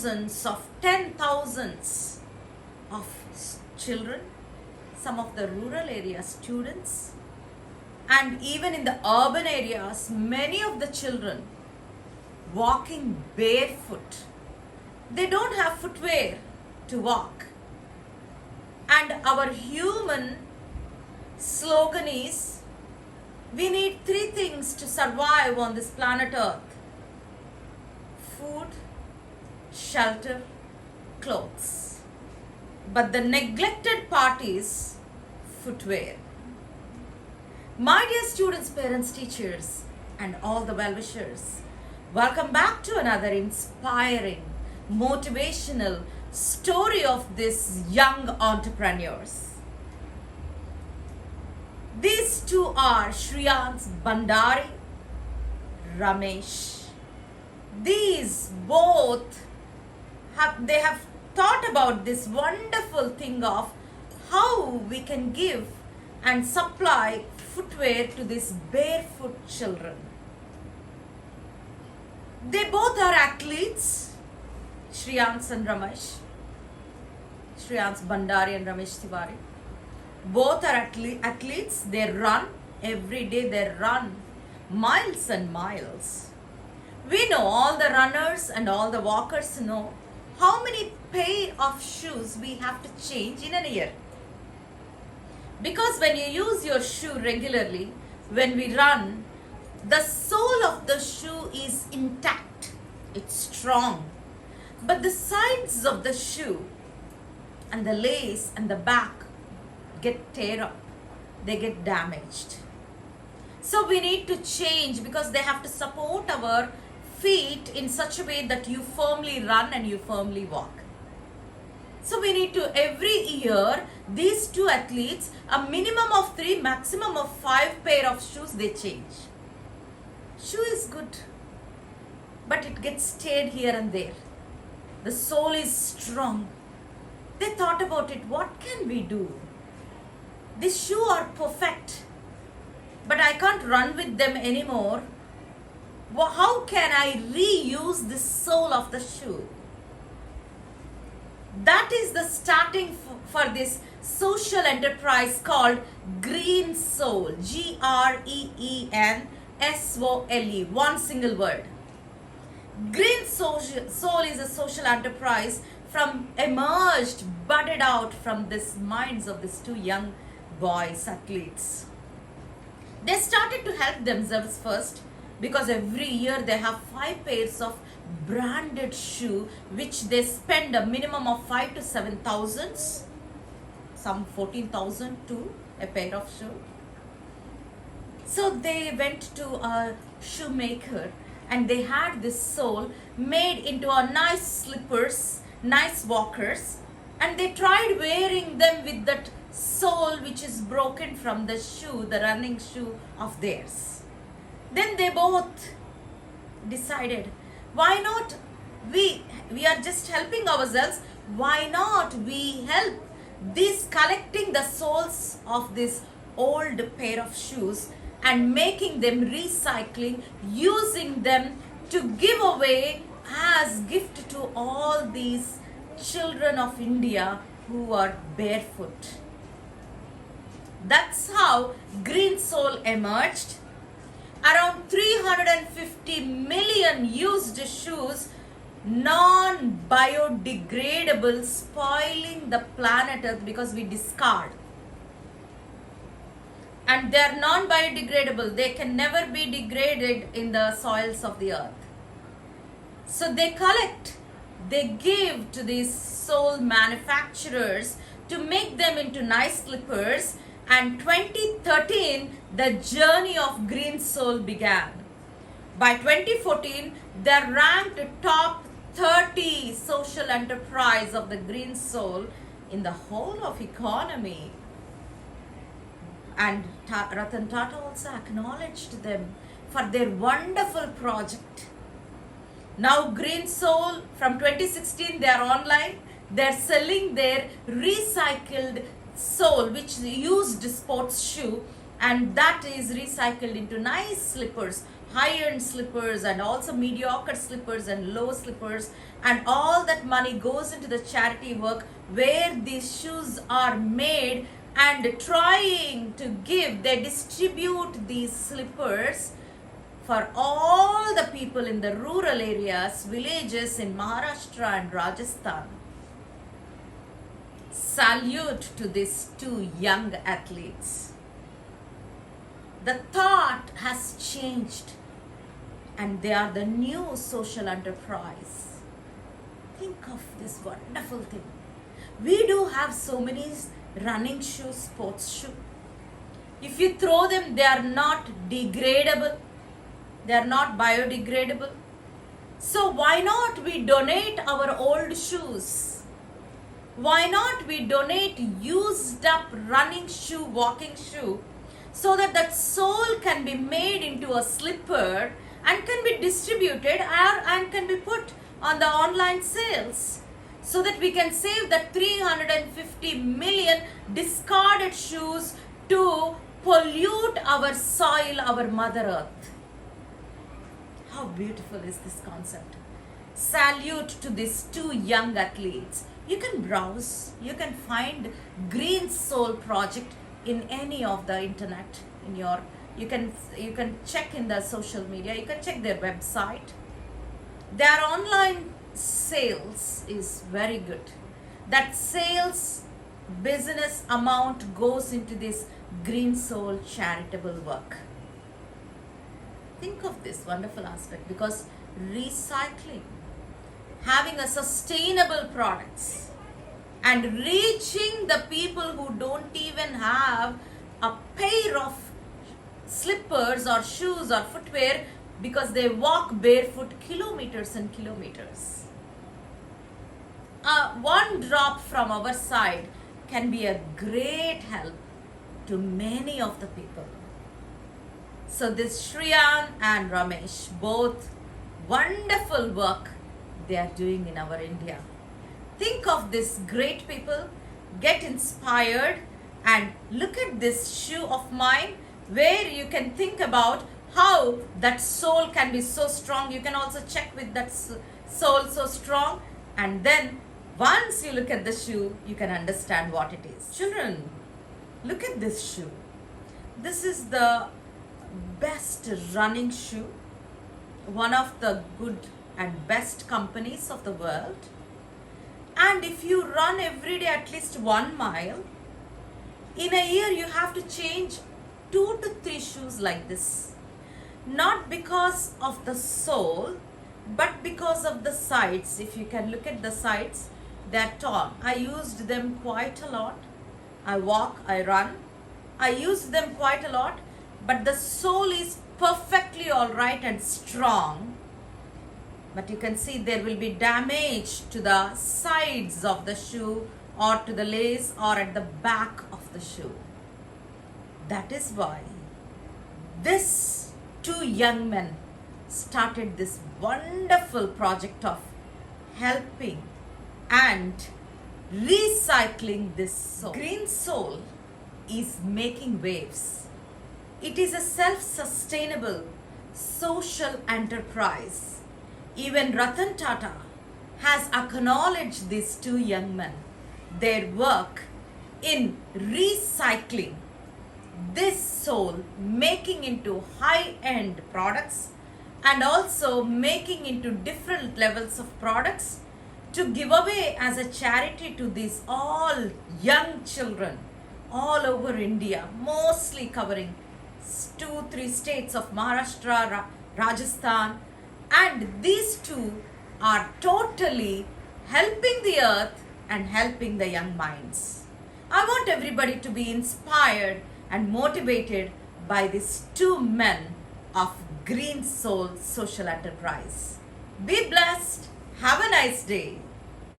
thousands of 10,000s of children, some of the rural area students, and even in the urban areas, many of the children walking barefoot. They don't have footwear to walk. And our human slogan is, we need three things to survive on this planet Earth: food, shelter, clothes. But the neglected part is footwear. My dear students, parents, teachers, and all the well-wishers, welcome back to another inspiring, motivational story of these young entrepreneurs. These two are Shriyans, Bhandari, Ramesh. These both have thought about this wonderful thing of how we can give and supply footwear to these barefoot children. They both are athletes, Shriyans and Ramesh. Shriyans Bhandari and Ramesh Tiwari. Both are athletes. They run every day. They run miles and miles. We know, all the runners and all the walkers know how many pair of shoes we have to change in a year. Because when you use your shoe regularly, when we run, the sole of the shoe is intact. It's strong. But the sides of the shoe and the lace and the back get tear up. They get damaged. So we need to change, because they have to support our feet in such a way that you firmly run and you firmly walk. So we need to, every year, these two athletes, a minimum of 3, maximum of 5 pair of shoes they change. Shoe is good, but it gets teared here and there. The sole is strong. They thought about it, what can we do? These shoes are perfect, but I can't run with them anymore. How can I reuse the sole of the shoe? That is the starting for this social enterprise called GREENSOLE, GREENSOLE, one single word. GREENSOLE is a social enterprise emerged, budded out from these minds of these two young boys, athletes. They started to help themselves first, because every year they have 5 pairs of branded shoe, which they spend a minimum of 5 to 7,000, some 14,000 to a pair of shoe. So they went to a shoemaker and they had this sole made into a nice slippers, nice walkers, and they tried wearing them with that sole which is broken from the shoe, the running shoe of theirs. Then they both decided, why not we are just helping ourselves, why not we help this, collecting the soles of this old pair of shoes and making them, recycling, using them to give away as gift to all these children of India who are barefoot. That's how GREENSOLE emerged. Around 350 million used shoes, non-biodegradable, spoiling the planet Earth because we discard. And they are non-biodegradable. They can never be degraded in the soils of the earth. So they collect, they give to these sole manufacturers to make them into nice slippers. And 2013, the journey of GREENSOLE began. By 2014, they ranked top 30 social enterprise of the GREENSOLE in the whole of economy. And Ratan Tata also acknowledged them for their wonderful project. Now GREENSOLE, from 2016, they are online. They are selling their recycled sole, which used sports shoe, and that is recycled into nice slippers, high-end slippers and also mediocre slippers and low slippers, and all that money goes into the charity work where these shoes are made, and trying to give, they distribute these slippers for all the people in the rural areas, villages in Maharashtra and Rajasthan. Salute to these two young athletes. The thought has changed, and they are the new social enterprise. Think of this wonderful thing. We do have so many running shoes, sports shoes. If you throw them, they are not degradable. They are not biodegradable. So why not we donate our old shoes? Why not we donate used up running shoe, walking shoe, so that that sole can be made into a slipper and can be distributed and can be put on the online sales, so that we can save that 350 million discarded shoes to pollute our soil, our Mother Earth. How beautiful is this concept? Salute to these two young athletes. You can browse, you can find GREENSOLE project in any of the internet, in your, you can check in the social media, you can check their website. Their online sales is very good. That sales business amount goes into this GREENSOLE charitable work. Think of this wonderful aspect, because recycling, having a sustainable products, and reaching the people who don't even have a pair of slippers or shoes or footwear, because they walk barefoot kilometers and kilometers. One drop from our side can be a great help to many of the people. So this Shriyan and Ramesh, both wonderful work they are doing in our India. Think of these great people, get inspired, and look at this shoe of mine, where you can think about how that sole can be so strong. You can also check with that sole so strong, and then once you look at the shoe, you can understand what it is. Children, look at this shoe. This is the best running shoe, one of the good and best companies of the world. And if you run every day at least 1 mile, in a year you have to change 2 to 3 shoes like this. Not because of the sole, but because of the sides. If you can look at the sides, they're torn. I used them quite a lot. I walk, I run. I used them quite a lot, but the sole is perfectly alright and strong. But you can see there will be damage to the sides of the shoe, or to the lace, or at the back of the shoe. That is why these two young men started this wonderful project of helping and recycling this sole. GREENSOLE is making waves. It is a self-sustainable social enterprise. Even Ratan Tata has acknowledged these two young men, their work in recycling this sole, making into high-end products, and also making into different levels of products to give away as a charity to these all young children all over India, mostly covering 2-3 states of Maharashtra, Rajasthan, and these two are totally helping the earth and helping the young minds. I want everybody to be inspired and motivated by these two men of GREENSOLE Social Enterprise. Be blessed. Have a nice day.